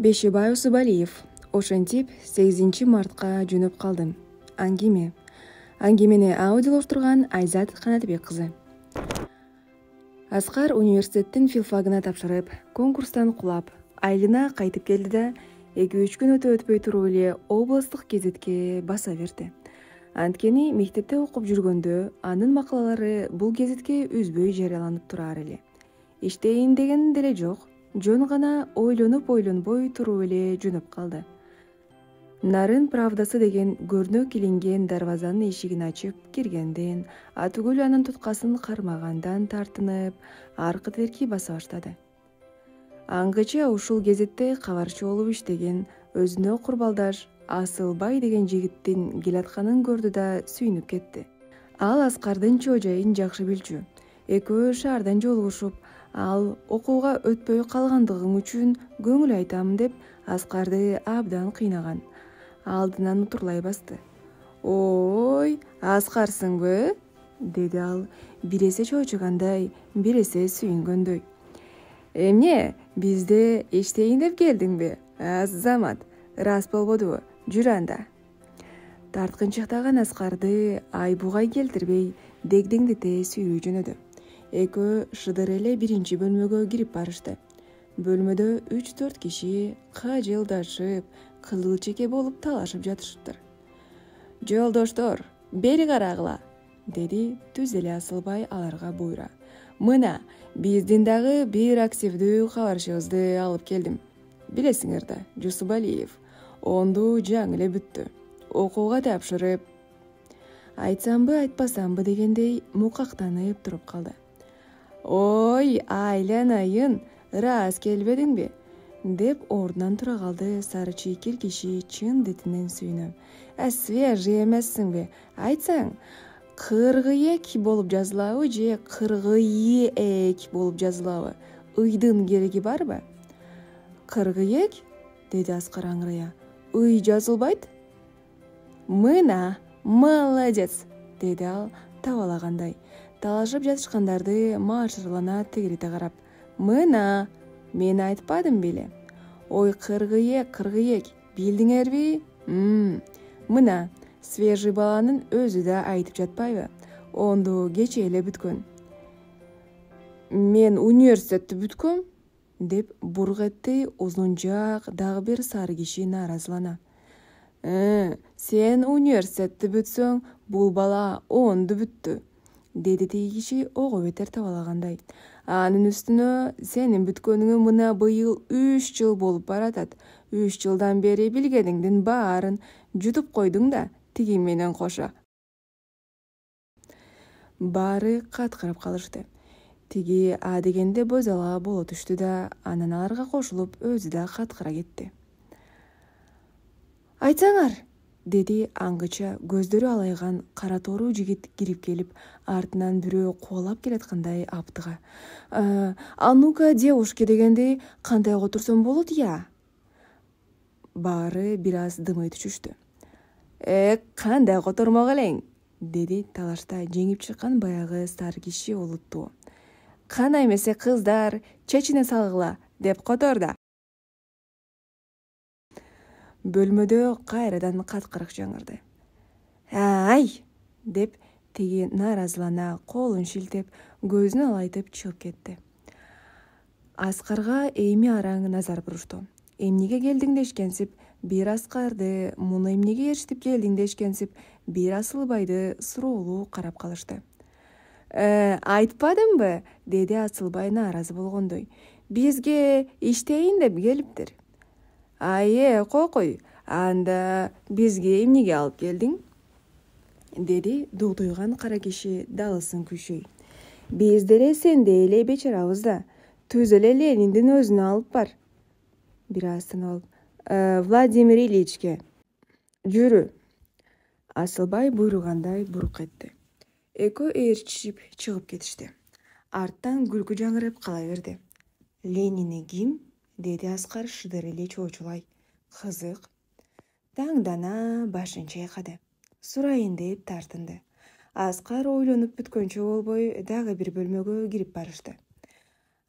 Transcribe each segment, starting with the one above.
Бешебай Усубалиев. Ошентип 8-мартка жөнөп калдым. Аңгемени аудиолоштурган Айзат Канатбек кызы. Аскар университеттин филфагына тапшырып, конкурстан кулап, айылына кайтып келди да 2-3 күн өтпөй туруп эле областтык гезитке баса берди. Анткени мектепте окуп жүргөндө анын макалалары бул гезитке үзбөй жарыяланып турар эле. Иштейин деген деле жок. Жөн гана ойлонуп-ойлонбой туруп эле жөнөп калды. Нарын правдасы деген көрнөк илинген дарбазанын эшигин ачып киргенден, атүгүл анын туткасын кармагандан тартынып, аркы-терки баса баштады. Аңгыча ушул гезитте кабарчы болуп иштеген өзүнө курбалдаш Асылбай деген жигиттин келатканын көрдү да сүйүнүп кетти. Ал Аскардын чоо жайын жакшы билчү. Экөө шаардан жолугушуп, ал окууга өтпөй калгандыгың үчүн көңүл айтам деп Аскарды абдан кыйнаган. Алдынан утурлай басты. «Ой, Аскарсыңбы?» деди ал, биресе чоочугандай, биресе сүйүнгөндөй. «Эмне, бизде иштейин деп келдиңби? Азамат, рас болбодубу? Жүр анда». Тарткынчыктаган Аскарды айбугай келтирбей, дегдеңдете сүйрөй жөнөдү. Экөө шыдыр эле биринчи бөлмөгө кирип барышты. Бөлмөдө 3-4 киши кажылдашып, кызыл чеке болуп талашып жатышыптыр. «Жолдоштор, бери карагыла», деди түз эле Асылбай аларга буйра. «Мына, биздин дагы бир активдүү кабарчыбызды алып келдим. Билесиңер да, Жусубалиев, онду жаңы эле бүттү. Окууга тапшырып». Айтсамбы, айтпасамбы дегендей мукактанып туруп калды. «Ой, айланайын, рас келбедиңби?» деп ордунан тура калды сары чийкил киши чын детинен сүйүнөп. «Свежий эмессиңби? Айтсаң, кыргыек болуп жазылабы же кыргыек болуп жазылабы? Ыйдын кереги барбы?» «Кыргыек?» деди Аскар аңырая. «Ый жазылбайт?» «Мына, молодец!» деди ал табалагандай. Талашып жатышкандарды маашырлана тегерете карап. «Мына, мен айтпадым беле? Ой, кыргыек, билдиңерби? Мына, свежий баланын өзү да айтып жатпайбы? Онду кечээ эле бүткөн». «Мен университетти бүткөм?» деп бург этти узунжаак дагы бир сары киши нааразылана. «Сен университетти бүтсөң, бул бала онду бүттү», деди тиги киши ого бетер табалагандай. «Анын үстүнө сенин бүткөнүңө мына быйыл 3 жыл болуп баратат. 3 жылдан бери билгениңдин баарын жутуп койдуң да, тиги менен кошо». Баары каткырып калышты. Тиги а дегенде бозала боло түштү да, анан аларга кошулуп өзү да каткыра кетти. «Айтсаңар», деди аңгыча көздөрү алайган кара тоору жигит кирип келип, артынан бирөө кубалап келаткандай аптыга. «А ну-ка, девушки дегенди кандай которсом болот я?» Баары бир аз дымый түшүштү. Кандай котормок элең?» деди талашта жеңип чыккан баягы сары киши олуттуу. «Кана эмесе кыздар, чечине салгыла деп котор да». Бөлмөдө кайрадан каткырык жаңырды. «Ай!» деп тиги нааразылана колун шилтеп, көзүн алайтып чыгып кетти. Аскарга эми араң назар бурушту. Эмнеге келдиң дешкенсип, бир Аскарды, муну эмнеге ээрчитип келдиң дешкенсип, бир Асылбайды суроолуу карап калышты. «Айтпадымбы?» деди Асылбай нааразы болгондой. «Бизге иштейин деп келиптир». «Кокуй, анда бизге эмнеге алып келдиң?» деди дугдуйган кара киши далысын күйшөй. «Биз деле сендей эле бечарабыз да. Түз эле Лениндин өзүнө алып бар». Бир аз тынып алып, «Владимир Ильичке жүрү». Асылбай буйругандай бурук этти. Экөө ээрчишип чыгып кетишти. Арттан күлкү жаңырып кала берди. «Ленини ким?» деди Аскар шыдыр эле чоочулай. «Кызык». Таңдана башын чайкады. Сурайын деп тартынды. Аскар ойлонуп бүткөнчө болбой дагы бир бөлмөгө кирип барышты.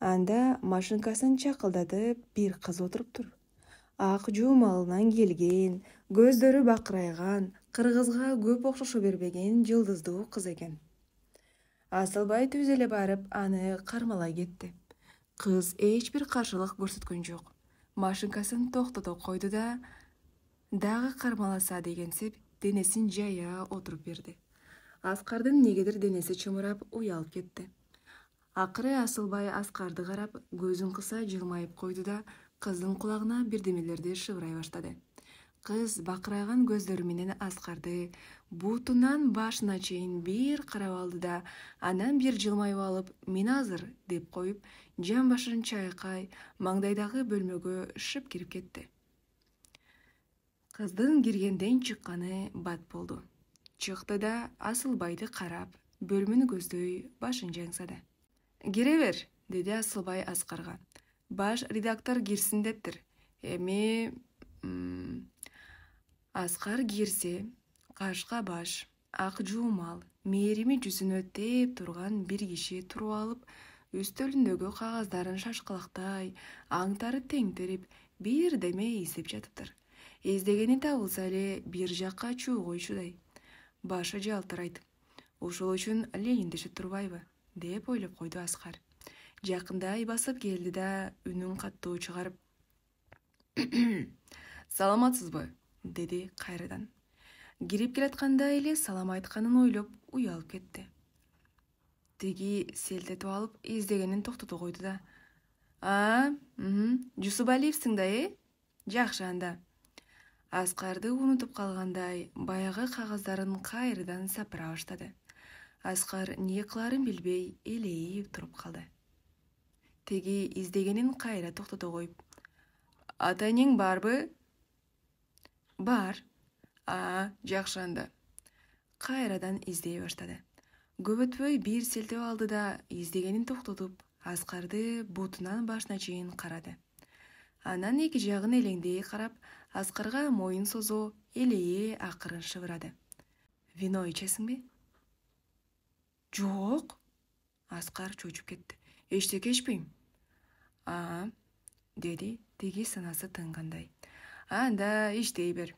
Анда машинкасын чакылдатып бир кыз отуруптур. ак жуумалынан келген, көздөрү бакырайган, кыргызга көп окшошо бербеген жылдыздуу кыз экен. Асылбай түз эле барып аны кармалай кетти. Кыз эч бир каршылык көрсөткөн жок. Машинкасын токтото койду да дагы кармаласа дегенсип денесин жая отуруп берди. Аскардын негедир денеси чымырап уялып кетти. Акыры Асылбай Аскарды карап көзүн кыса жылмайып койду да кыздын кулагына бирдемелерди шыбырай баштады. Кыз бакырайган көздөрү менен Аскарды бутунан башына чейин бир карап алды да анан бир жылмайып алып «Мен азыр» деп коюп, жан башын чайкай маңдайдагы бөлмөгө шып кирип кетти. Кыздын киргенден чыкканы бат болду. Чыкты да Асылбайды карап, бөлмөнү көздөй башын жаңсады. «Кире бер», деди Асылбай Аскарга. «Баш редактор кирсин дептир. Эми...» Аскар кирсе, кашка баш, ак жуумал, мээрими жүзүнө тээп турган бир киши туруп алып, үстөлүндөгү кагаздарын шашкалактай, аңтары теңтерип, бирдеме издеп жатыптыр. Издегени табылса эле бир жакка чуу койчудай. Башы жалтырайт. Ушул үчүн Ленин турбайбы, деп ойлоп койду Аскар. Жакындай басып келди да үнүн каттуу чыгарып: «Саламатсызбы?» деди кайрадан. Кирип келатканда эле салам айтканын ойлоп уялып кетти. Тиги селтетип алып издегенин токтото койду да: Жусупалиевсиң да, Жакшы анда». Аскарды унутуп калгандай, баягы кагаздарын кайрадан сапыра баштады. Аскар эмне кыларын билбей элейип туруп калды. Теги издегенин кайра токтото коюп: «Ата энең барбы?» «Бар». Жакшы анда». Кайрадан издей баштады. Көп өтпөй бир селтеп алды да издегенин токтотуп, Аскарды бутунан башына чейин карады. Анан эки жагын элеңдей карап, Аскарга моюн созо элее акырын шыбырады. «Вино ичесиңби?» «Жок». Аскар чочуп кетти. «Эчтеке ичпейм». Деди тиги санасы тынгандай. «Анда иштей бер».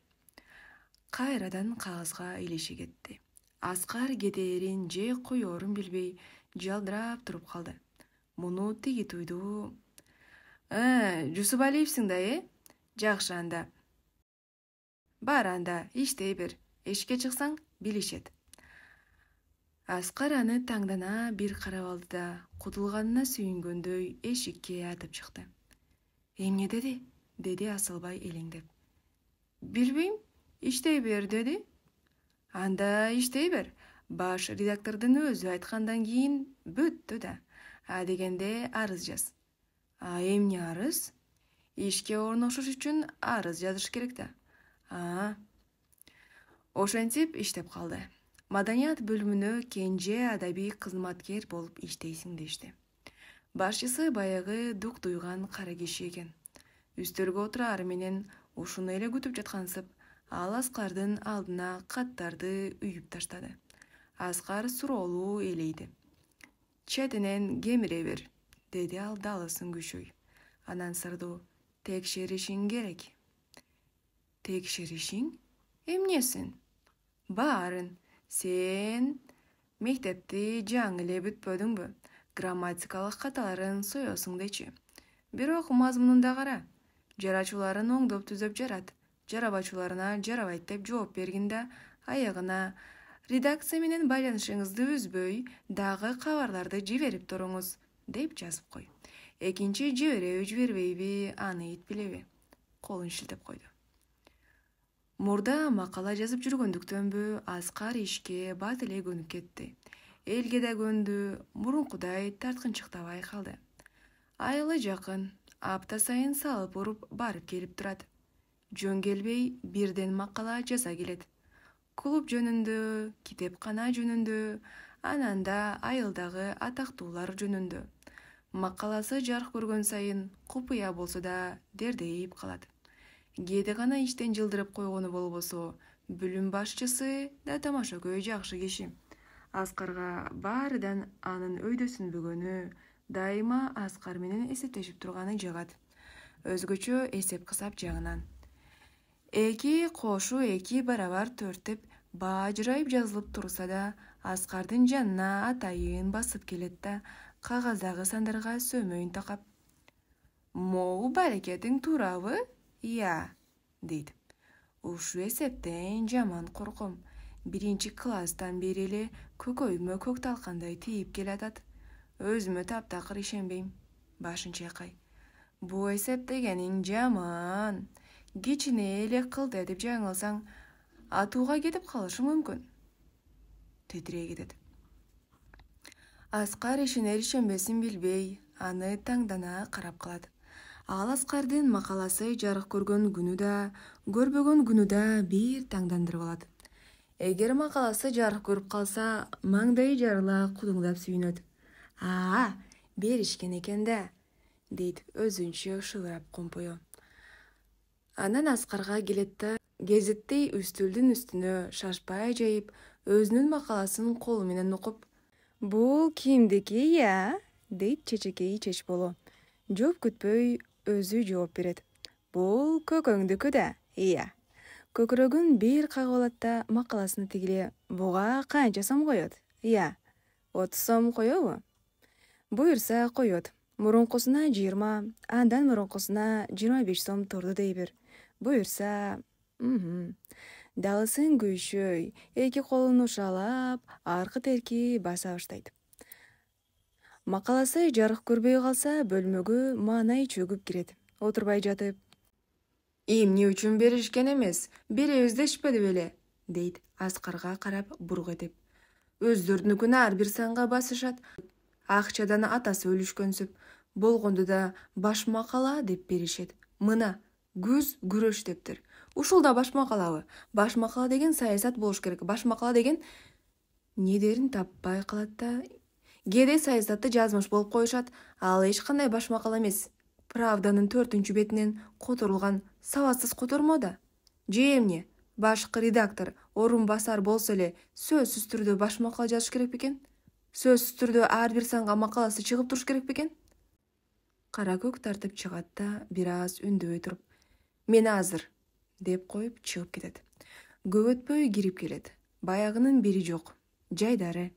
Кайрадан кагазга илиши кетти. Аскар кетээрин же коерун билбей жалдырап туруп калды. Муну тиги туйду. «Жусупалиевсиң да, Жакшы анда». «Бар анда, иштей бер. Эшикке чыксаң, билишет». Аскар аны таңдана бир карап алды да кутулганына сүйүнгөндөй эшикке атып чыкты. «Эмне деди Асылбай элеңдеп. «Билбейм, иштей бер» деди. «Анда иштей бер. Баш редактордун өзү айткандан кийин бүттү да. Дегенде арыз жаз». «Эмне арыз?» «Ишке орношуш үчүн арыз жазыш керек да». Ошентип иштеп калды. Маданият бөлүмүнө кенже адабий кызматкер болуп иштейсиң дешти. Башчысы баягы дук дуйган кара киши экен. Үстөлгө отурары менен ушуну эле күтүп жаткансып, ал Аскардын алдына каттарды үйүп таштады. Аскар суроолуу элейди. «Четинен кемире бер», деди ал далысын күчөй. Анан сырдуу: «Текшеришиң керек». «Текшеришиң? Эмнесин?» «Баарын. Сен мектепти жаңы эле бүтпөдүңбү? Грамматикалык каталарын соесуң дечи. Бирок мазмунунда кара. Жарачуларын оңдоп түзөп жарат, жарабачуларына жарабайт деп жооп бергин да аягына «Редакция менен байланышыңызды үзбөй, дагы кабарларды жиберип туруңуз» деп жазып кой. Экинчи жибереби жибербейби, аны ит билеби. Колун шилтеп койду. Мурда макала жазып жүргөндүктөнбү, Аскар ишке бат эле көнүп кетти. Элге да көндү, мурункудай тарткынчыктабай калды. Айылы жакын, апта сайын салып уруп барып келип турат. Жөн келбей бирден макала жаза келет. Клуб жөнүндө, китепкана жөнүндө, анан да айылдагы атактуулар жөнүндө. Макаласы жарык көргөн сайын купуя болсо да дердейип калат. Кээде гана иштен жылдырып койгону болбосо, бөлүм башчысы да тамашакөй жакшы киши. Аскарга баарыдан анын өйдө сүнбөгөнү, дайыма Аскар менен эсептешип турганы жагат. өзгөчө эсеп кысап жагынан. 2 кошу 2 барабар 4 деп бажырайып жазылып турса да, Аскардын жанына атайын басып келет да, кагаздагы сандарга сөмөйүн такап: «Могу баракетиң туурабы?» «Ия», дейт. Ушу эсептен жаман корком. 1-класстан бери эле көкөйүмө көк талкандай тийип келатат. Өзүмө таптакыр ишенбейм. Башын чайкай. Бу эсеп дегениң жаман. Кичине эле кылды деп жаңылсаң, атууга кетип калышы мүмкүн. Титирей кетет. Аскар ишенер-ишенбесин билбей, аны таңдана карап калат. Ал Аскардын макаласы жарык көргөн күнү да, көрбөгөн күнү да бир таңдандырып алат. Эгер макаласы жарык көрүп калса, маңдайы жарыла кудуңдап сүйүнөт. Беришкен экен да, дейт өзүнчө шыбырап компою. Анан Аскарга келет да, гезеттей үстүлдүн үстүнө шашпай жайып, өзүнүн макаласын колу менен окуп: «Бул кимдики, ия?» дейт чечекей чечболо. Жооп күтпөй өзү жооп берет: «Бул көкөңдүкү да, ия». Көкүрөгүн бир кагып алат да, макаласыны тигиле: «Буга канча сом коет?» «Ия, 30 сом коебу?» Буюрса коет. Мурункусуна 20, андан мурункусуна 25 сом турду дей бер. Буюрса, далысын күйшөй, 2 колун ушалап, аркы терки баса баштайт. Макаласы жарык көрбөй калса, бөлмөгө маанай чөгүп кирет. Отурбай жатып: «Эмне үчүн беришкен эмес? Беребиз дешпеди беле?» дейт, Аскарга карап бурук этип. «Өздөрүнүкүн ар бир санга басышат. Акчадан атасы өлүшкөнсүп, болгондо да баш макала деп беришет. Мына, күз күрөш дептир. Ушул да баш макалабы? Баш макала деген саясат болуш керек. Баш макала деген...» Не дерин таппай калат да, кээде саясатты жазмыш болуп коюшат. Ал эч кандай баш макала эмес. Правданын 4-бетинен которулган сабатсыз котормо да. Же эмне? Башкы редактор, орун басар болсо эле сөзсүз түрдө баш макала жазыш керек бекен? Сөзсүз түрдө ар бир санга макаласы чыгып туруш керек бекен? Кара көк тартып чыгат да, бир аз үндөбөй туруп: «Мен азыр», деп коюп чыгып кетет. Көп өтпөй кирип келет. Баягынын бири жок. Жайдары.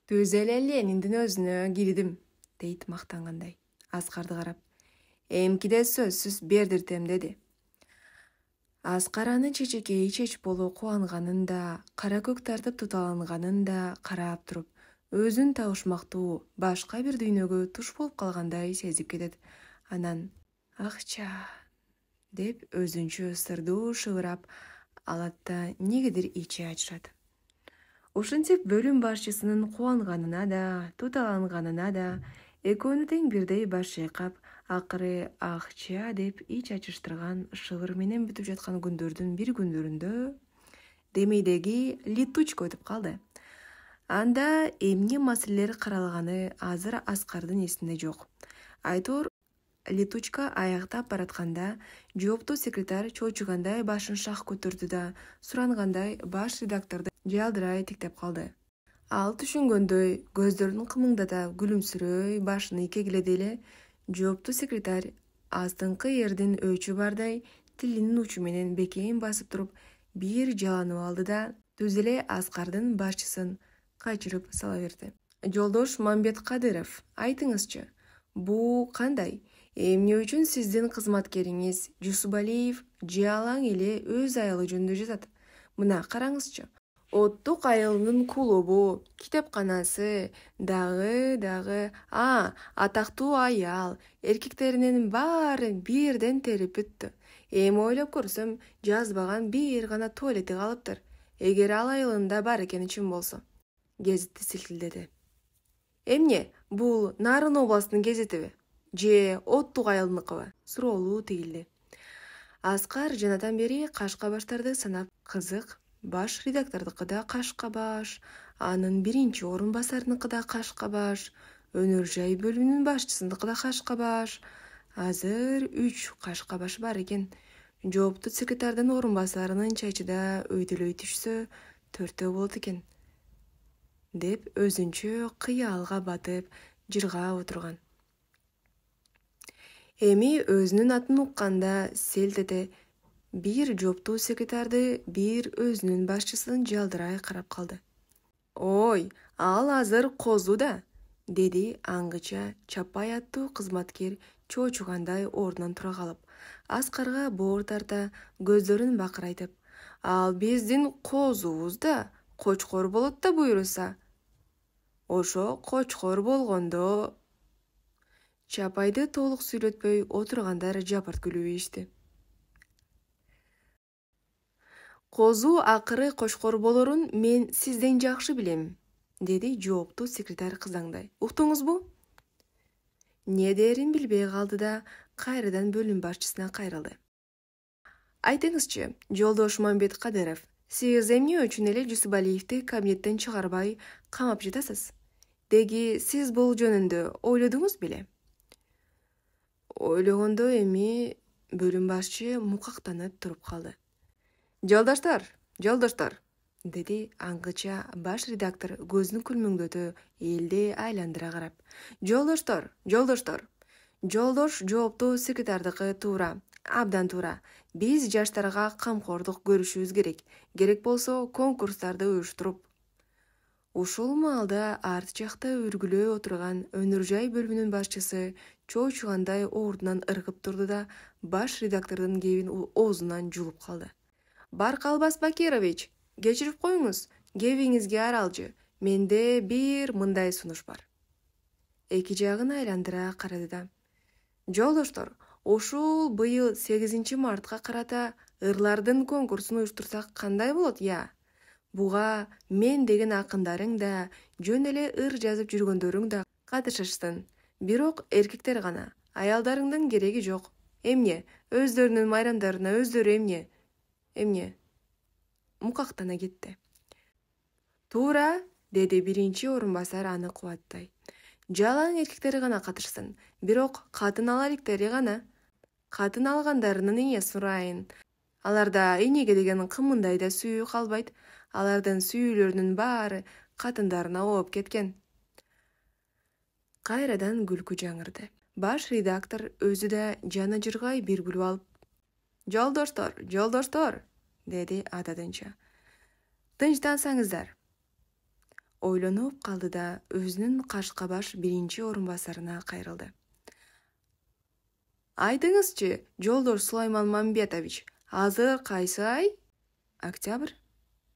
«Түз эле Лениндин өзүнө кирдим», дейт мактангандай, Аскарды карап. «Эмкиде сөзсүз бердиртем», деди. Аскар анын чечекей чечболо кубанганын да, кара көк тартып туталанганын да карап туруп, өзүн табышмактуу башка бир дүйнөгө туш болуп калгандай сезип кетет. Анан: «Акча», деп өзүнчө сырдуу шыбырап алат да, негедир ичи ачышат. Ушинтип бөлүм башчысынын кубанганына да, туталанганына да экөөнү тең бирдей баш чайкап, акыры «акча» деп ич ачыштырган шыбыр менен бүтүп жаткан күндөрдүн бир күндөрүндө демейдеги летучка өтүп калды. Анда эмне маселелер каралганы азыр Аскардын эсинде жок. Айтор летучка аяктап баратканда жооптуу секретарь чоочугандай башын шах көтөрдү да, сурангандай баш редакторду жалдырай тиктеп калды. Ал түшүнгөндөй көздөрүн кымыңдата күлүмсүрөй башын ийкегиледи эле жооптуу секретарь астыңкы эрдин өчү бардай тилинин учу менен бекем басып туруп бир жаланып алды да, түз эле Аскардын башчысын качырып сала берди. «Жолдош Мамбет Кадыров, айтыңызчы, бу кандай? Эмне үчүн сиздин кызматкериңиз Жусубалиев жалаң эле өз аялы жөнүндө жазат? Мына караңызчы. Оттук айылынын клубу, китепканасы, дагы, атактуу аял, эркектеринин баары бирден терип бүттү. Эми ойлоп көрсөм, жазбаган бир гана туалети калыптыр. Эгер ал айылында бар экени чын болсо». Гезитти силкилдеди. «Эмне, бул Нарын областынын гезитиби? Же Оттук айылдыкыбы?» суроолу тигилди. Аскар жанадан бери кашка баштарды санап, кызык. Баш редактордуку да кашка баш, анын биринчи орун басарыныкы да кашка баш, өнөр жай бөлүмүнүн башчысыныкы да кашка баш. Азыр 3 кашка баш бар экен. Жооптуу секретардын орун басарынын чачы да өйдөлөй түшсө 4 болот экен, деп өзүнчө кыялга батып жыргап отурган. Эми өзүнүн атын укканда селт эте бир жооптуу секретарды бир өзүнүн башчысын жалдырай карап калды. Ой, ал азыр козу да, деди аңгыча чапай аттуу кызматкер чоочугандай ордунан тура калып, Аскарга боор тарта, көздөрүн бакырайтып. Ал биздин козубуз да, кочкор болот да буйруса. Ошо кочкор болгондо... Чапайды толук сүйлөтпөй отургандар жапырт күлүп ийишти. Козу акыры кочкор болорун мен сизден жакшы билем, деди жооптуу секретарь кызаңдай. Уктуңузбу? Не дээрин билбей калды да кайрадан бөлүм башчысына кайрылды. Айтыңызчы, жолдош Мамбет Кадыров, сиз эмне үчүн эле Жусупалиевди кабинеттен чыгарбай камап жатасыз? Деги сиз бул жөнүндө ойлодуңуз беле? Ойлогондо эми бөлүм башчы мукактанып туруп калды. Жолдоштор, деди аңгыча баш редактор көзүн күлмөңдөтө элди айландыра карап. Жолдоштор. Жолдош жооптуу секретардыкы туура, абдан туура. Биз жаштарга камкордук көрүшүбүз керек. Керек болсо конкурстарды уюштуруп. Ушул маалда арт жакта үргүлөй отурган өнөр-жай бөлүмүнүн башчысы чоочугандай ордунан ыргып турду да баш редактордун кебин оозунан жулуп калды. Баркалбас Бакирович, кечирип коюңуз, кебиңизге аралжы. Менде бир мындай сунуш бар. Эки жагын айландыра карады да. Жолдоштор, ушул быйыл 8 мартка карата ырлардын конкурсун уюштурсак кандай болот, я? Буга мен деген акындарың да, жөн эле ыр жазып жүргөндөрүң да катышышсын. Бирок эркектер гана, аялдарыңдын кереги жок. Эмне? Өздөрүнүн майрамдарына өздөрү эмне? Мукактана кетти. Туура, деди биринчи орун басар аны кубаттай. Жалаң эркектери гана катышсын, бирок катын ала эриктери гана. Катын алгандарынын эне сурайын. Аларда энеге деген кымындай да сүйүү калбайт. Алардын сүйүүлөрүнүн баары катындарына ооп кеткен. Кайрадан күлкү жаңырды. Баш редактор өзү да жаны жыргай бир күлүп алып. Жолдоштор, деди ададынча. Тынчтансаңыздар. Ойлонуп калды да өзүнүн кашкабаш биринчи орун басарына кайрылды. Айтыңызчы, жолдош Сулайман Мамбетович, азыр кайсы ай? Октябрь,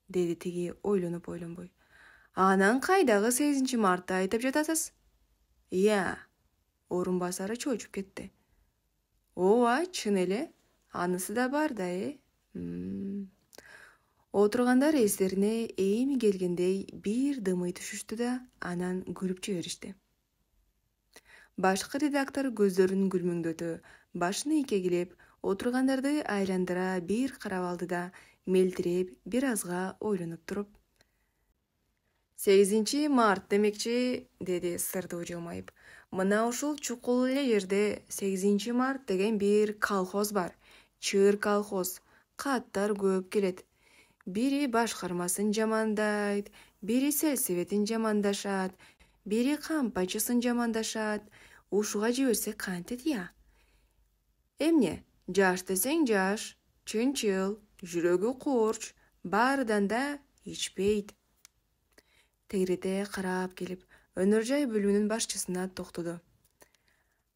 деди тиги ойлонуп-ойлонбой. Анан кайдагы 8 мартты айтып жатасыз? Ия, орун басары чоочуп кетти. Ооба, чын эле, анысы да бар да, Отургандар эстерине эми келгендей бир дымый түшүштү да анан күлүп жиберишти. Башкы редактор көздөрүн күлмөңдөтө, башын ийкегилеп, отургандарды айландыра бир карап алды да, мелтиреп бир азга ойлонуп туруп. 8 март демекчи, деди сырдуу жылмайып. Мына ушул чукул эле жерде 8 март деген бир колхоз бар. Чыр колхоз. Каттар көп келет. Бири башкармасын жамандайт, бири сельсоветин жамандашат, бири кампачысын жамандашат. Ушуга жиберсек кантет, я? Эмне? Жаш десең жаш, чынчыл, жүрөгү курч, баарыдан да ичпейт. Тегерете карап келип, өнөр-жай бөлүмүнүн башчысына токтоду.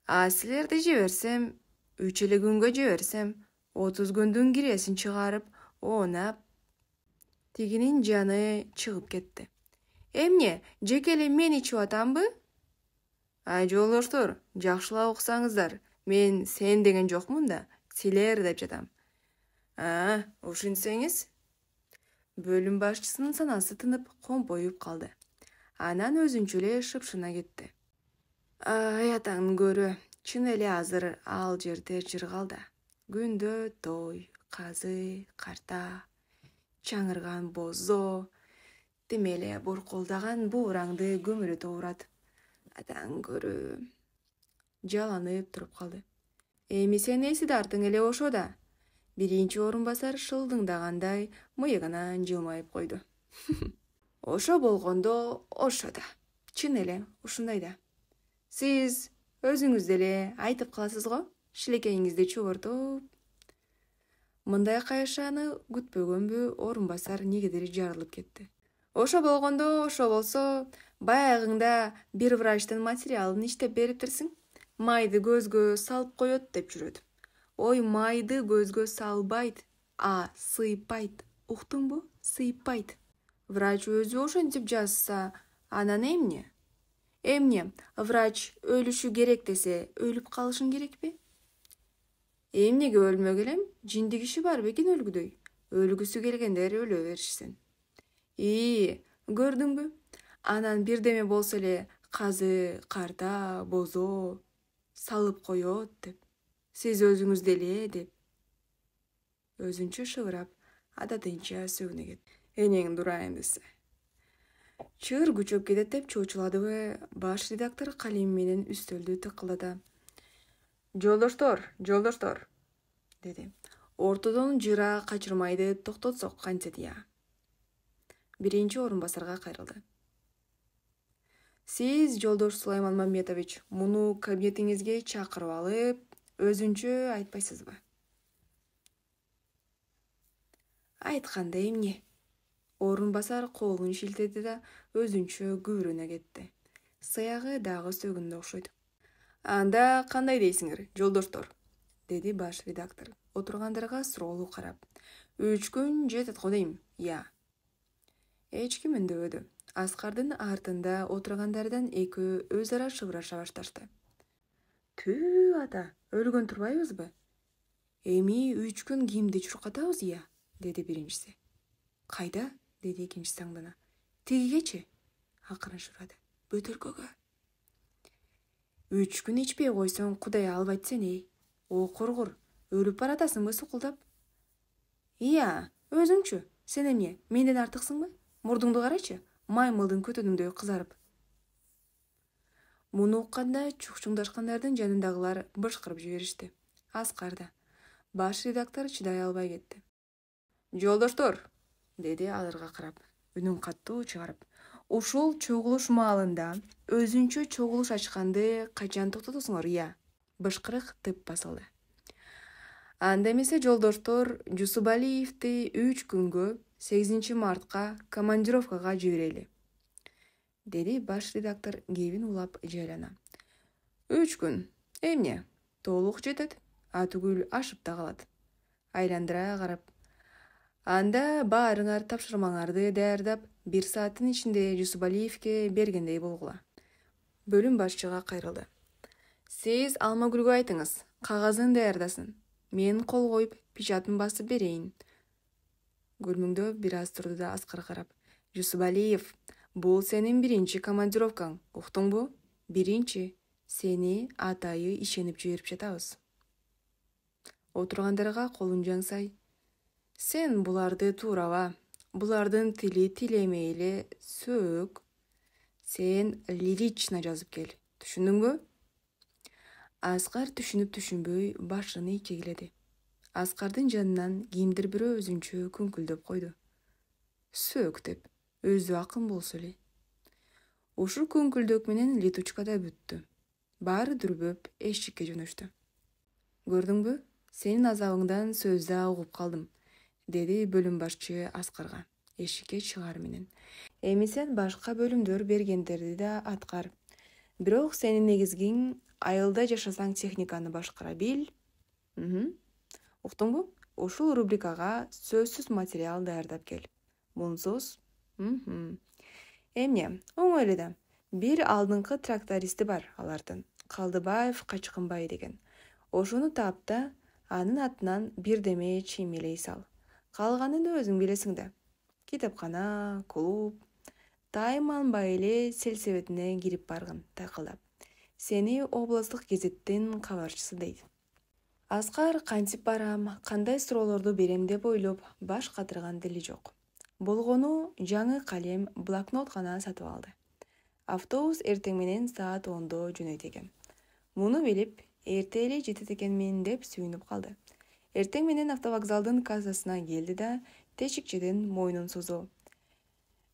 А силерди жиберсем, 3 эле күнгө жиберсем, 30 күндүн киресин чыгарып, оонап. Тигинин жаны чыгып кетти. Эмне, жеке эле мен ичип атамбы? Ай жолдоштор, жакшылап уксаңыздар. Мен сен деген жокмун да, силер деп жатам. Ушинтсеңиз? Бөлүм башчысынын санасы тынып, компоюп калды. Анан өзүнчө эле шыпшына кетти. Аятаңдын көрү, чын эле азыр ал жерде жыргалда. Күндө той, казы, карта, чаңырган бозо, демеле буркулдаган буураңды көмүлөтө урат. Атаң көрү, жаланып туруп калды. Эми сен эси дартың эле ошо да. Биринчи орун басар шылдыңдагандай мыйыгынан жылмайып койду. Ошо болгондо ошо да. Чын эле ушундай да. Сиз өзүңүз деле айтып каласыз го? шилекейиңизди чогортуп. Мындай кайышаны күтпөгөнбү орун басар негедир жарылып кетти. Ошо болсо, баягыңда бир врачтын материалын иштеп бериптирсиң. Майды көзгө салып коет деп жүрөт. Ой, майды көзгө салбайт, сыйпайт. Уктуңбу? Сыйпайт. Врач өзү ошентип жазса, анан эмне? Врач өлүшү керек десе, өлүп калышың керекпи? Эмнеге өлмөк элем? Жиндик иши бар бекен өлгүдөй. Өлгүсү келгендер өлө беришсин. Көрдүңбү? Анан бирдеме болсо эле казы, карта, бозо салып коет деп. Сиз өзүңүз деле деп. Өзүнчө шыбырап, адатынча сөгүнө кетти. Энең дурайын десе. Чыр күчөп кетет деп чоочуладыбы, баш редактор калем менен үстөлдү тыкылдата. Жолдоштор, деди. Ортодон жыра качырмайды токтотсок кантет я. Биринчи орун басарга кайрылды. Сиз, жолдош Сулайман Мамбетович, муну кабинетиңизге чакырып алып, өзүнчө айтпайсызбы? Айтканда эмне? Орун басар колун шилтеди да өзүнчө күбүрөнө кетти. Сыягы дагы сөгүндө окшойт. Анда кандай дейсиңер, жолдоштор? Деди баш редактор, отургандарга суроолуу карап. 3 күн жетет го дейм, я. Эч ким үндөбөдү. Аскардын артында отургандардан экөө өз ара шыбыраша башташты. Түү ата, өлгөн турбайбызбы? Эми 3 күн кимди чуркатабыз я, деди биринчиси. Кайда? Деди экинчиси аңдана. Тигигечи? Акырын шурады. Бөтөлкөгө. 3 күн ичпей койсоң Кудай албайт сени. О коргор, өлүп баратасыңбы сукулдап? Ия, өзүңчү. Сен эмне, менден артыксыңбы? Мурдуңду карачы, маймылдын көтөнүндөй кызарып. Муну укканда чукчуңдашкандардын жанындагылар бышкырып жиберишти. Аскар да. Баш редактор чыдай албай кетти. Жолдоштор, деди аларга карап, үнүн каттуу чыгарып. Ушул чогулуш маалында өзүнчө чогулуш ачканды качан токтотосуңар, я? Бышкырык тып басылды. Анда эмесе жолдоштор, Жусупалиевди 3 күнгө 8 мартка командировкага жиберели, деди баш редактор кебин улап жайлана. 3 күн. Эмне? Толук жетет, түгүл ашып да калат. Айландыра карап. Анда баарыңар тапшырмаңарды даярдап, 1 сааттын ичинде Жусупалиевге бергендей болгула. Бөлүм башчыга кайрылды. Сиз Алмагүлгө айтыңыз, кагазын даярдасын. Мен кол коюп, печатын басып берейин. Гүлмүңдөө бир аз турду да Аскарга карап. Жусупалиев, бул сенин биринчи командировкаң, уктуңбу? Биринчи. Сени атайы ишенип жиберип жатабыз. Отургандарга колун жаңсай. Сен буларды туурава. Булардын тили тилемей эле сөк. Сен лирично жазып кел. Түшүндүңбү? Аскар түшүнүп-түшүнбөй башын ийчегиледи. Аскардын жанынан кимдир бирөө өзүнчө күңкүлдөп койду. Сөк деп, өзү акын болсо эле. Ушул күңкүлдөк менен летучка да бүттү. Баары дүрбөп эшикке жөнөштү. Көрдүңбү? Сенин азабыңдан сөз да угуп калдым, деди бөлүм башчы Аскарга эшикке чыгаар менен. Эми сен башка бөлүмдөр бергендерди да аткар. Бирок сенин негизгиң айылда жашасаң техниканы башкара бил. Уктуңбу? Ушул рубрикага сөзсүз материал даярдап кел. Мунсуз? Эмне? Оңой эле да. Бир алдыңкы трактористи бар алардын. Калдыбаев Качкынбай деген. Ошону таап да, анын атынан бирдеме чиймелей сал. Калганын өзүң билесиң да. Китепкана, клуб. Тайманбай эле сельсоветине кирип баргын, такылдап. Сени областтык гезиттин кабарчысы дейт. Аскар кантип барам, кандай суроолорду берем деп ойлоп, баш катырган дили жок. Болгону жаңы калем, блокнот гана сатып алды. Автобус эртең менен саат 10-до жөнөйт экен. Муну билип, эрте эле жетет экенмин деп сүйүнүп калды. Эртең менен автовокзалдын кассасына келди да, тешикчеден мойнун созо.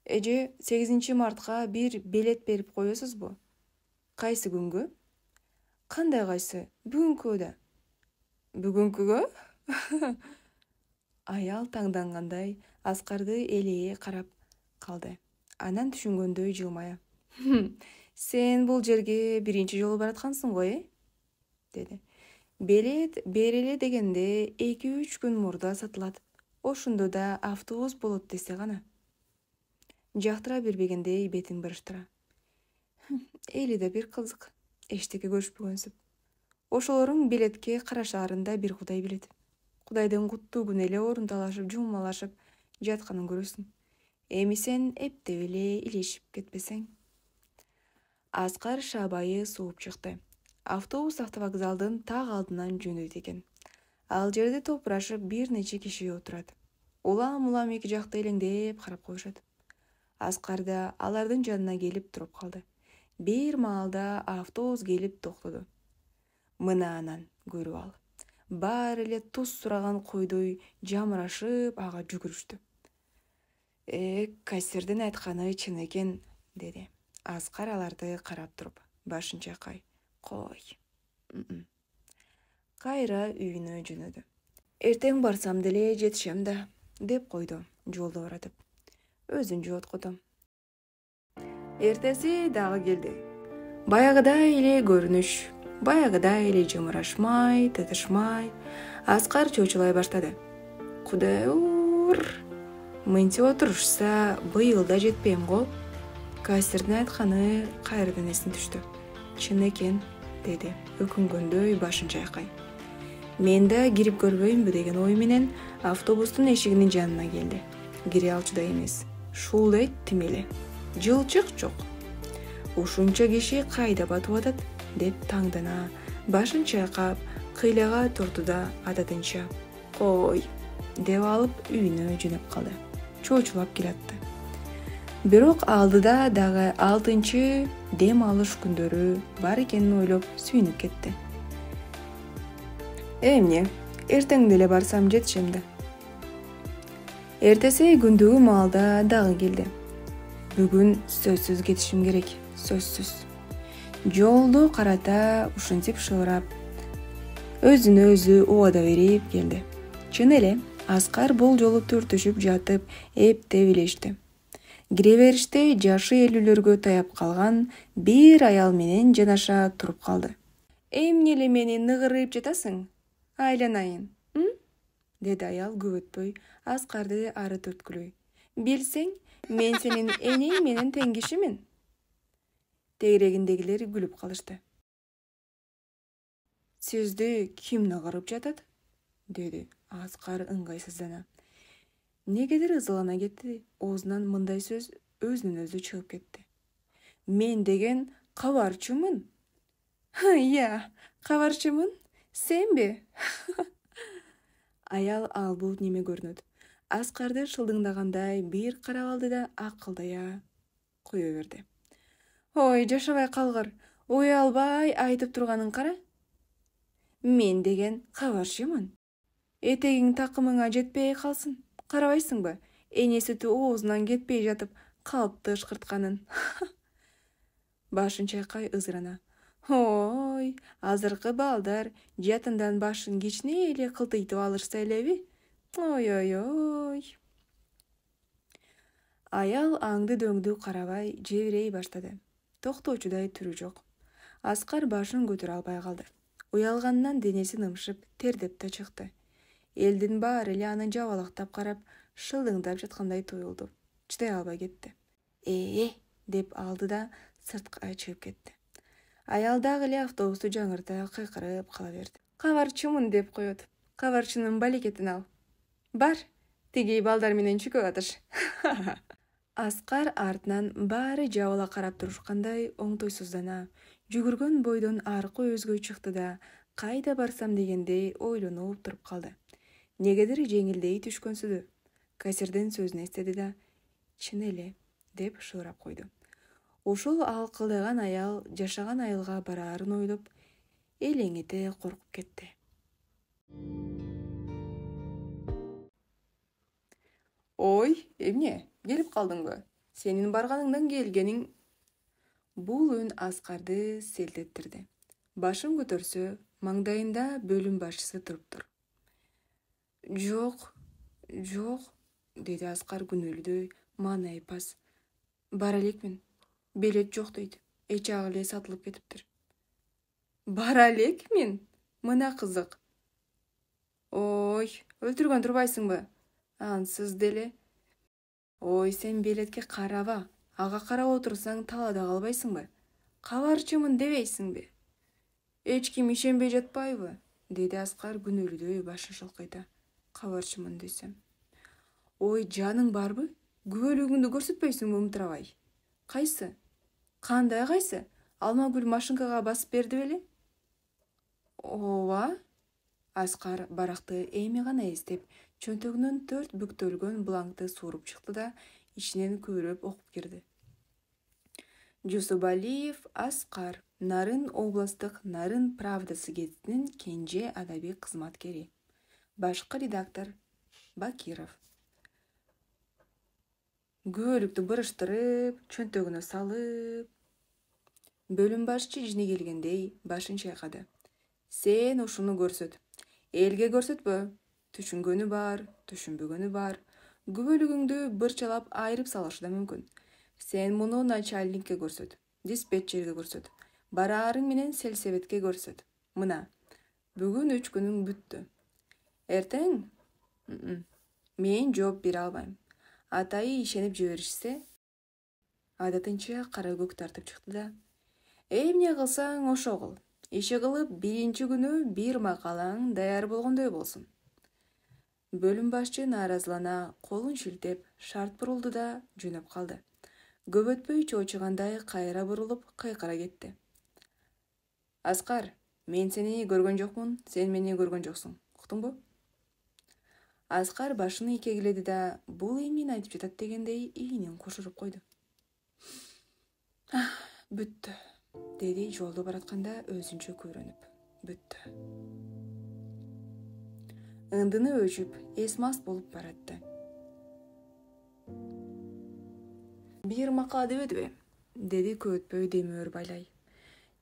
Эже, 8 мартка бир билет берип коесузбу? Кайсы күнгө? Кандай кайсы? Бүгүнкү да. Бүгүнкүгө? Аял таңдангандай Аскарды элее карап калды. Анан түшүнгөндөй жылмая: Сен бул жерге биринчи жолу бараткансың го, деди. Билет берели дегенде 2-3 күн мурда сатылат. Ошондо да автобус болот десе гана. Жактыра бербегендей бетин бырыштыра. Эли да бир кызык. Эчтеке көрүшпөгөнсүп. Ошолорун билетке карашаарын да бир Кудай билет. Кудайдын куттуу күнү эле орунталашып, жумалашып жатканын көрөсүң. Эми сен эптеп эле илешип кетпесең. Аскар шабайы сууп чыкты. Автобус автовокзалдын так алдынан жөнөйт экен. Ал жерде топурашып бир нече киши отурат. Улам эки жакта элеңдеп карап коюшат. Аскар да алардын жанына келип туруп калды. Бир маалда автобус келип токтоду. Мына анан көрүп ал. Баары эле туз сураган койдой жамырашып ага жүгүрүштү. Кассирдин айтканы чын экен, деди. Аскар аларды карап туруп, башын чайкай. Кой. Кайра үйүнө жөнөдү. Эртең барсам деле жетишем да, деп койду жолдо баратып. Өзүн жооткотом. Эртеси дагы келди. Баягыдай эле көрүнүш, баягыдай эле жымырашмай, тытышмай. Аскар чочулай баштады. Кудай ур. Мынтип отурушса, быйыл да жетпейм го. Кассирдин айтканы кайрадан эсине түштү. Чын экен, деди, өкүнгөндөй башын чайкай. Мен да кирип көрбөймбү деген ой менен автобустун эшигинин жанына келди. Кире алчудай эмес. Шуулдайт тим эле. Жылчык жок. Ушунча киши кайда батып атат, деп таңдана, башын чайкап, кыйлага турду да адатынча кой, деп алып үйүнө жөнөп калды. Чочулап келатты. Бирок алдыда дагы 6-чы дем алыш күндөрү бар экенин ойлоп сүйүнүп кетти. Эмне, эртең деле барсам жетишем да. Эртеси күндүгү маалда дагы келди. Бүгүн сөзсүз кетишим керек, сөзсүз. Жолду карата ушинтип шыбырап, өзүнө өзү убада берип келди. Чын эле, Аскар бул жолу түртүшүп жатып эптеп илешти. Кире бериште жашы 50-лөргө таяп калган бир аял менен жанаша туруп калды. Эмне эле мени ныгырып жатасың? Айланайын, деди аял күбөтпөй, Аскарды ары түрткүлөй. Билсең, мен сенин энең менен тең кишимин. Тегерегиндегилер күлүп калышты. Сизди ким ныгырып жатат? Деди Аскар ыңгайсыздана. Негедир ызалана кетти, оозунан мындай сөз өзүнөн өзү чыгып кетти. Мен деген кабарчымын. Иә, кабарчымын. Сенби? Аял албут неме көрүнөт. Аскарды шылдыңдагандай бир карап алды да акылдая кое берди. Ой, жашабай калгыр. Уялбай айтып турганын кара. Мен деген кабарчымын. Этегиң такымыңа жетпей калсын. Карабайсыңбы? Эне сүтү оозунан кетпей жатып калыпты ышкыртканын. Башын чайкай ызырана. Ой, азыркы балдар жатындан башын кичине эле кылтыйтып алышса элеби? Ой. Аял аңды дөңдү карабай жебирей баштады. Токтоочудай түрү жок. Аскар башын көтөрө албай калды. Уялганынан денеси нымшып, тердеп да чыкты. Элдин баары эле аны жабалактап карап, шылдыңдап жаткандай туюлду. Чыдай албай кетти. Деп алды да сыртка чыгып кетти. Аял дагы эле автобусту жаңырта кыйкырып кала берди. Кабарчымын деп коет. Кабарчынын балекетин ал. Бар, тиги балдар менен чүкө атыш. Аскар артынан баары жабыла карап турушкандай оңтойсуздана, жүгүргөн бойдон аркы өзгө чыкты да, кайда барсам дегендей ойлонуп туруп калды. Негедир жеңилдей түшкөнсүдү. Кассирдин сөзүн эстеди да, чын эле, деп шыбырап койду. Ушул алкылдаган аял жашаган айылга бараарын ойлоп, элеңете коркуп кетти. Ой, эмне? Келип калдыңбы? Сенин барганыңдан келгениң. Бул үн Аскарды селтеттирди. Башын көтөрсө, Маңдайында бөлүм башчысы туруптур. Жок, деди Аскар күнөөлүдөй маанай пас. Бара элекмин. Билет жок дейт. Эчагы эле сатылып кетиптир. Бара элекмин? Мына кызык. Ой, өлтүргөн турбайсыңбы? Ансыз деле. Ой, сен билетке караба. Ага карап отурсаң талаада калбайсыңбы? Кабарчымын дебейсиңби? Эч ким ишенбей жатпайбы? Деди Аскар күнөөлүдөй башын шалкайта. Кабарчымын десем. Ой, жаның барбы? Күбөлүгүңдү көрсөтпөйсүңбү умтурабай? Кайсы? Кандай кайсы? Алмагүл машинкага басып берди беле? Ооба. Аскар баракты эми гана эстеп, чөнтөгүнөн 4 бүктөлгөн бланкты сууруп чыкты да ичинен күбөлөп окуп кирди. Жусупалиев Аскар, Нарын областык Нарын правдасы гезитинин кенже адабий кызматкери. Башкы редактор Бакиров. Күбөлүктү бырыштырып, чөнтөгүнө салып, бөлүм башчы жини келгендей башын чайкады. Сен ушуну көрсөт. Элге көрсөтпө. Түшүнгөнү бар, түшүнбөгөнү бар. Күбөлүгүңдү бырчалап айырып салышы да мүмкүн. Сен муну начальникке көрсөт, диспетчерге көрсөт, бараарың менен сельсоветке көрсөт. Мына, бүгүн 3 күнүң бүттү. Эртең? Мен жооп бере албайм. Атайы ишенип жиберишсе, адатынча кара көк тартып чыкты да. Эмне кылсаң ошо кыл. Иши кылып, 1 күнү бир макалаң даяр болгондой болсун. Бөлүм башчы нааразылана колун шилтеп, шарт бурулду да жөнөп калды. Көп өтпөй чоочугандай кайра бурулуп кыйкыра кетти. Аскар, мен сени көргөн жокмун, сен мени көргөн жоксуң. Уктуңбу? Аскар башын ийкегиледи да, бул эмнени айтып жатат дегендей ийинин кошуруп койду. Бүттү, деди жолдо баратканда өзүнчө күбөрөнүп. Бүттү. Ындыны өчүп, эс-мас болуп баратты. Бир макала дебедиби? Деди көп өтпөй демөөр байлай.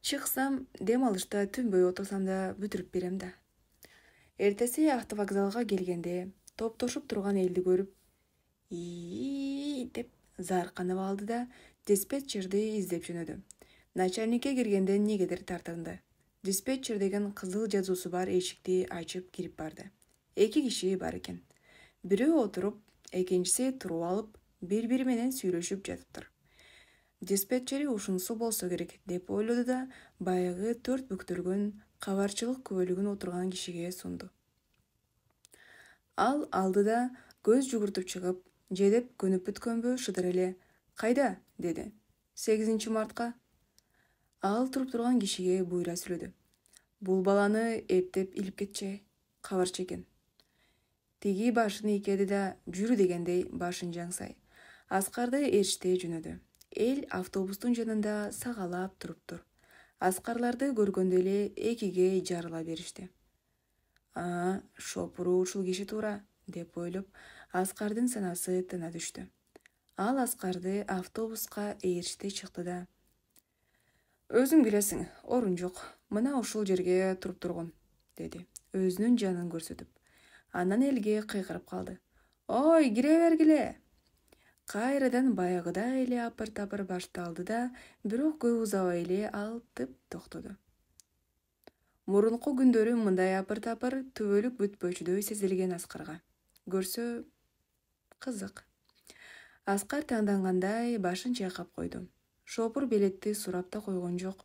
Чыксам, дем алышта түнбөй отурсам да бүтүрүп берем да. Эртеси автовокзалга келгенде, топтошуп турган элди көрүп, деп заарканып алды да диспетчерди издеп жөнөдү. Начальникке киргенде негедир тартынды. Диспетчер деген кызыл жазуусу бар эшикти ачып кирип барды. 2 киши бар экен. Бирөө отуруп, экинчиси туруп алып, бири-бири менен сүйлөшүп жатыптыр. Диспетчери ушунусу болсо керек деп ойлоду да баягы 4 бүктөлгөн кабарчылык күбөлүгүн отурган кишиге сунду. Ал алдыда көз жугуртуп чыгып, жедеп көнүп бүткөнбү шыдыр эле. Кайда? Деди. 8 мартка. Ал туруп турган кишиге буйра сүйлөдү. Бул баланы эптеп илип кетчи, кабарчы экен. Тиги башын ийкеди да жүрү дегендей башын жаңсай. Аскарды ээрчите жөнөдү. Эл автобустун жанында сагалап туруптур. Аскарларды көргөндө эле экиге жарыла беришти. Шопуру ушул киши туура, деп ойлоп, Аскардын санасы тына түштү. Ал Аскарды автобуска ээрчите чыкты да. Өзүң билесиң, орун жок. Мына ушул жерге туруп тургун, деди, өзүнүн жанын көрсөтүп. Анан элге кыйкырып калды. Ой, кире бергиле! Кайрадан баягыдай эле апыр-тапыр башталды да, бирок көп узабай эле ал тып токтоду. Мурунку күндөрү мындай апыр-тапыр түбөлүк бүтпөчүдөй сезилген Аскарга. Көрсө, кызык. Аскар таңдангандай башын чайкап койду. Шопур билетти сурап да койгон жок.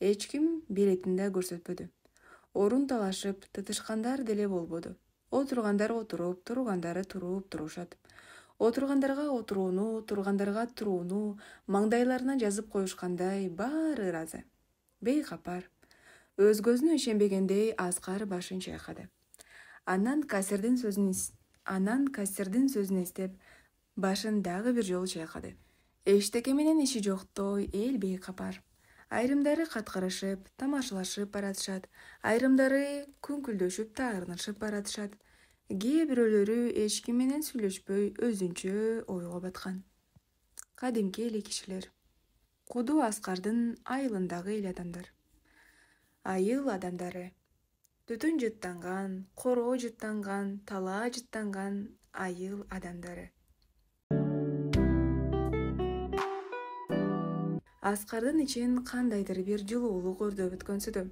Эч ким билетин да көрсөтпөдү. Орун талашып, тытышкандар деле болбоду. Отургандар отуруп, тургандары туруп турушат. Отургандарга отурууну, тургандарга турууну маңдайларына жазып коюшкандай баары ыраазы. Бейкапар. Өзгөзүнө ишенбегендей Аскар башын чайкады. Анан кассирдин сөзүн эстеп, башын дагы бир жолу чайкады. Эчтеке менен иши жоктой эл бейкапар. Айрымдары каткарышып, тамашалашып баратышат, айрымдары күңкүлдөшүп, таарынышып баратышат. Кээ бирөөлөрү эч ким менен сүйлөшпөй өзүнчө ойго баткан. Кадимки эле кишилер. Куду Аскардын айылындагы эл адамдар. Айыл адамдары. Түтүн жыттанган, короо жыттанган, талаа жыттанган айыл адамдары. Аскардын ичин кандайдыр бир жылуулук өрдөп өткөнсүдө.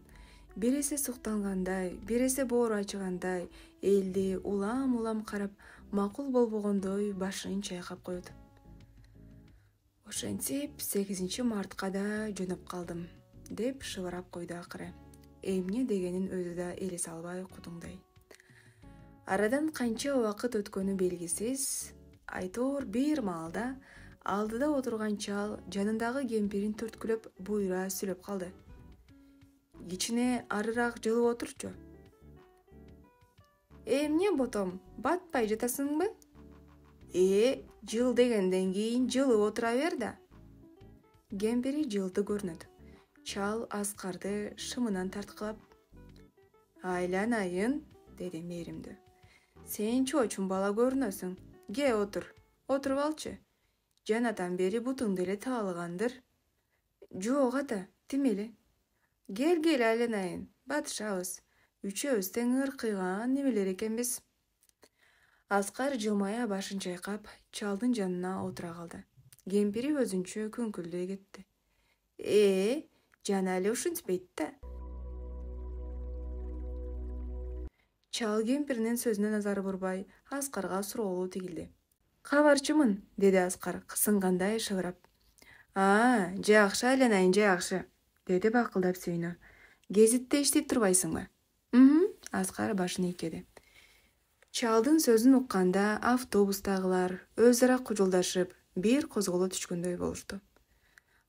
Бир эсе суктангандай, бир эсе боору ачыгандай, элди улам карап, макул болбогондой башын чайкап коет. Ошентип 8 мартка да жөнөп калдым, деп шыбырап койду акыры. Эмне дегенин өзү да элес албай кудуңдай. Арадан канча убакыт өткөнү белгисиз, айтор бир маалда алдыда отурган чал жанындагы кемпирин түрткүлөп буйра сүйлөп калды. Кичине арыраак жылып отурчу. Эмне ботом, батпай жатасыңбы? Жыл дегенден кийин жылып отура бер да. Кемпири жылды көрүнөт. Чал Аскарды шымынан тарткылап, айланайын, деди мээримдүү. Сен чоочун бала көрүнөсүң. Ке отуруп алчы. Жанатан бери бутуңду эле таалыгандыр. Жок ата, тим эле. Кел айланайын, батышабыз. Үчөөбүз тең ыркыйган немелер экенбиз. Аскар жылмая башын чайкап, чалдын жанына отура калды. Кемпири өзүнчө күңкүлдөй кетти. Жана эле ушинтпейт да. Чал кемпиринин сөзүнө назар бурбай, Аскарга суроолуу тигилди. Кабарчымын, деди Аскар кысынгандай шыбырап. Жакшы айланайын, жакшы, деди бакылдап сүйнө. Гезитте иштеп турбайсыңбы? Аскар башын ийкеди. Чалдын сөзүн укканда автобустагылар өз ара кужулдашып, бир козголо түшкөндөй болушту.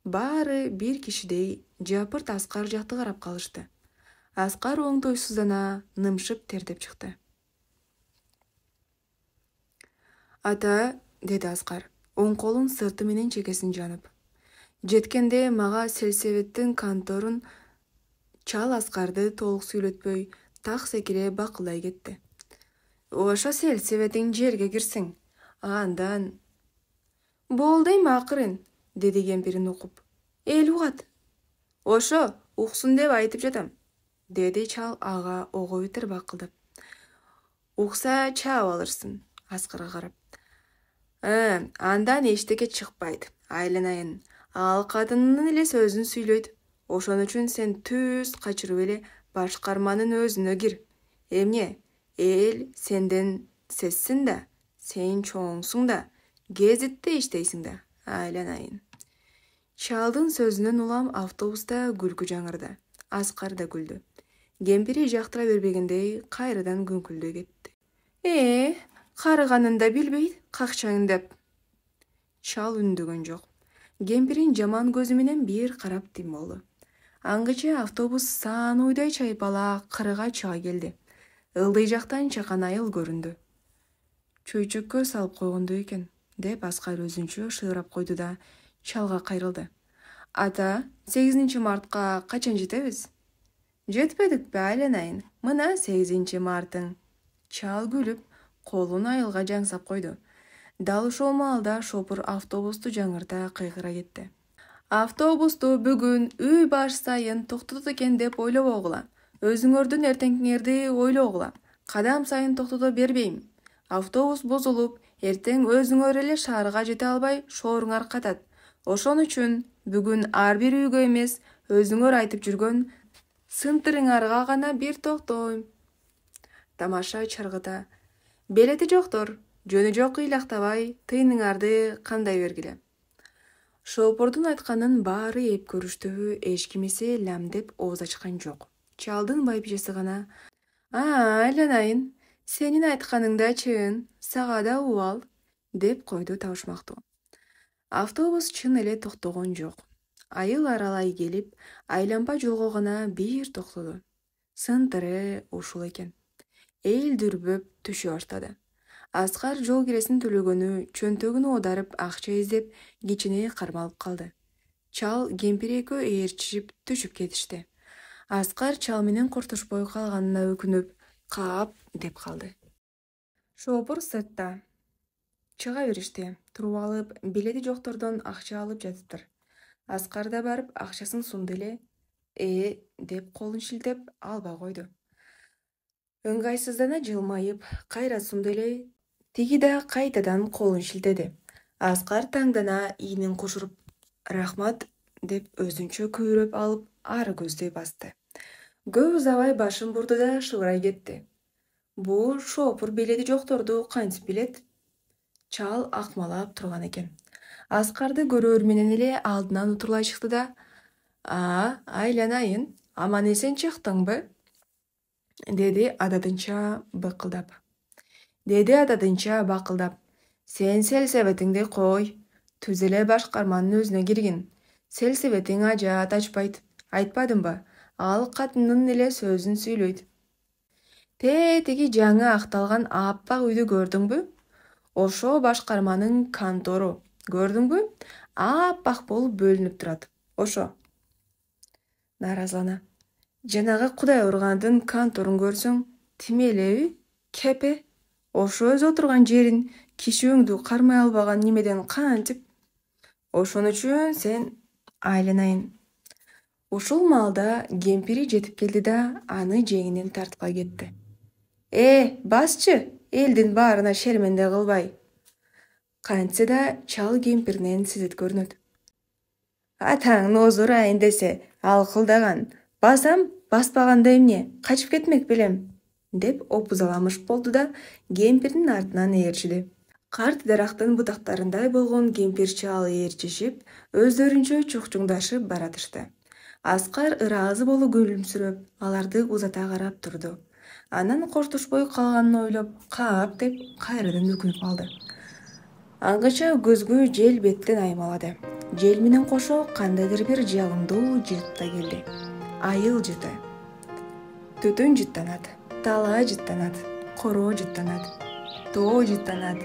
Баары бир кишидей жапырт Аскар жакты карап калышты. Аскар оңтойсуздана нымшып тердеп чыкты. Ата, деди Аскар, оң колун сырты менен чекесин жанып. Жеткенде мага сельсоветтин конторун. Чал Аскарды толук сүйлөтпөй, так секире бакылдай кетти. Ошо сельсоветиң жерге кирсиң. Андан болду эми акырын, деди кемпирин укуп. Эл угат. Ошо уксун деп айтып жатам, деди чал ага ого бетер бакылдап. Укса чаап алырсың, Аскарга карап. Андан эчтеке чыкпайт, айланайын. Ал катынын эле сөзүн сүйлөйт. Ошон үчүн сен түз качырып эле башкарманын өзүнө кир. Эмне? Эл сенден сезсин да, сен чоңсуң да, гезитте иштейсиң да, айланайын. Чалдын сөзүнөн улам автобуста күлкү жаңырды. Аскар да күлдү. Кемпири жактыра бербегендей кайрадан күңкүлдөй кетти. Карыганын да билбейт, какчаң деп. Чал үндөгөн жок. Кемпирин жаман көзү менен бир карап тим болду. Аңгыча автобус саануйдай чайпала кырыга чыга келди. Ылдый жактан чакан айыл көрүндү. Чөйчөккө салып койгондой экен, деп Аскар өзүнчө шыгырап койду да чалга кайрылды. Ата, 8 мартка качан жетебиз? Жетпедикпи, айланайын? Мына 8 мартың. Чал күлүп, колун айылга жаңсап койду. Дал ошол маалда шопур автобусту жаңырта кыйгыра кетти. Автобусту бүгүн үй баш сайын токтотот экен деп ойлобогула. Өзүңөрдүн эртеңиңерди ойлогула. Кадам сайын токтото бербейм. Автобус бузулуп, эртең өзүңөр эле шаарга жете албай шооруңар катат. Ошон үчүн бүгүн ар бир үйгө эмес, өзүңөр айтып жүргөн сынтырыңарга гана бир токтойм. Тамаша чаргыта. Белети жоктор, жөнү жок ыйлактабай, тыйыныңарды кандай бергиле. Шопурдун айтканын баары эп көрүштүбү, эч ким эсе лам деп ооз ачкан жок. Чалдын байбижеси гана: айланайын, сенин айтканың да чын, сага да убал, деп койду табышмактуу. Автобус чын эле токтогон жок. Айыл аралай келип, айланпа жолго гана бир токтоду. Сынтыры ушул экен. Эл дүрбөп түшө баштады. Аскар жол киресин төлөгөнү, чөнтөгүн оодарып акча издеп, кичине кармалып калды. Чал кемпир экөө ээрчишип түшүп кетишти. Аскар чал менен коштошпой калганына өкүнүп, кап деп калды. Шопур сыртта. Чыга беришти. Туруп алып, билети жоктордон акча алып жатыптыр. Аскар да барып акчасын сунду эле. Деп колун шилтеп албай койду. ыңгайсыздана жылмайып кайра сумду эле тиги да кайтадан колун шилтеди. Аскар таңдана ийнин кошуруп рахмат деп өзүнчө күбүрөп алып ары көздөй басты. Көп узабай башын бурду да шыбырай кетти. Бул шопур белети жокторду кантип билет? Чал акмалап турган экен. Аскарды көрөр менен эле алдынан утурлай чыкты да: айланайын, аман эсен чыктыңбы? деди ададынча бакылдап. Сен селсебетиңди кой, түз эле башкарманын өзүнө киргин. Селсебетиң ажаат ачпайт, айтпадымбы? Ал катынын эле сөзүн сүйлөйт. Тетиги жаңы акталган аппак үйдү көрдүңбү? Ошо башкарманын контору. Көрдүңбү? Аппак болуп бөлүнүп турат. Ошо. Наразылана. Жанагы Кудай ургандын конторун көрсөң, тим элеби? Кепе? Ошо өзү отурган жерин киши өңдү кармай албаган немеден кантип? Ошон үчүн сен айланайын. Ушул маалда кемпири жетип келди да аны жеңинен тарткай кетти. Басчы, элдин баарына шерменде кылбай. Кантсе да чал кемпиринен сезет көрүнөт. Атаң озур айын десе, алкылдаган. Басам, баспаганда эмне, качып кетмек белем, деп опузаламыш болду да кемпирдин артынан ээрчиди. Карт дарактын бутактарындай болгон кемпир чал ээрчишип, өздөрүнчө чукчуңдашып баратышты. Аскар ыраазы болуп күлүмсүрөп, аларды узата карап турду. Анан коштошпой калганын ойлоп, кап деп кайрадан өкүнүп алды. Аңгыча көзгө жел беттен аймалады. Жел менен кошо кандайдыр бир жагымдуу жыт да келди. Айыл жыты. Түтүн жыттанат, тала жыттанат, коро жыттанат, тоо жыттанат,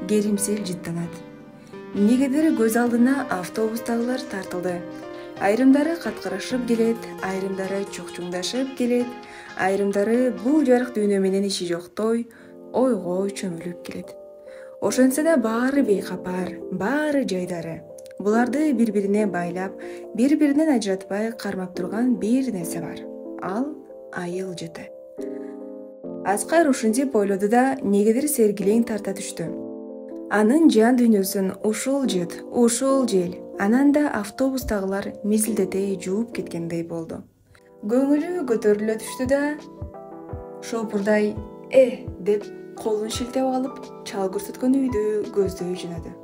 керимсел жыттанат. Эмнегедир көз алдына автобустагылар тартылды. Айрымдары каткырашып келет, айрымдары чукчуңдашып келет, айрымдары бул жарык дүйнө менен иши жоктой ойго чөмүлүп келет. Ошентсе да баары бейкапар, баары жайдары. Буларды бири-бирине байлап, бири-биринен ажыратпай кармап турган бир нерсе бар. Ал айыл жыты. Аскар ушинтип ойлоду да негедир сергилең тарта түштү. Анын жан дүйнөсүн ушул жыт, ушул жел, анан да автобустагылар мизилдете жууп кеткендей болду. Көңүлү көтөрүлө түштү да шопурдай деп колун шилтеп алып, чал көрсөткөн үйдү көздөй жөнөдү.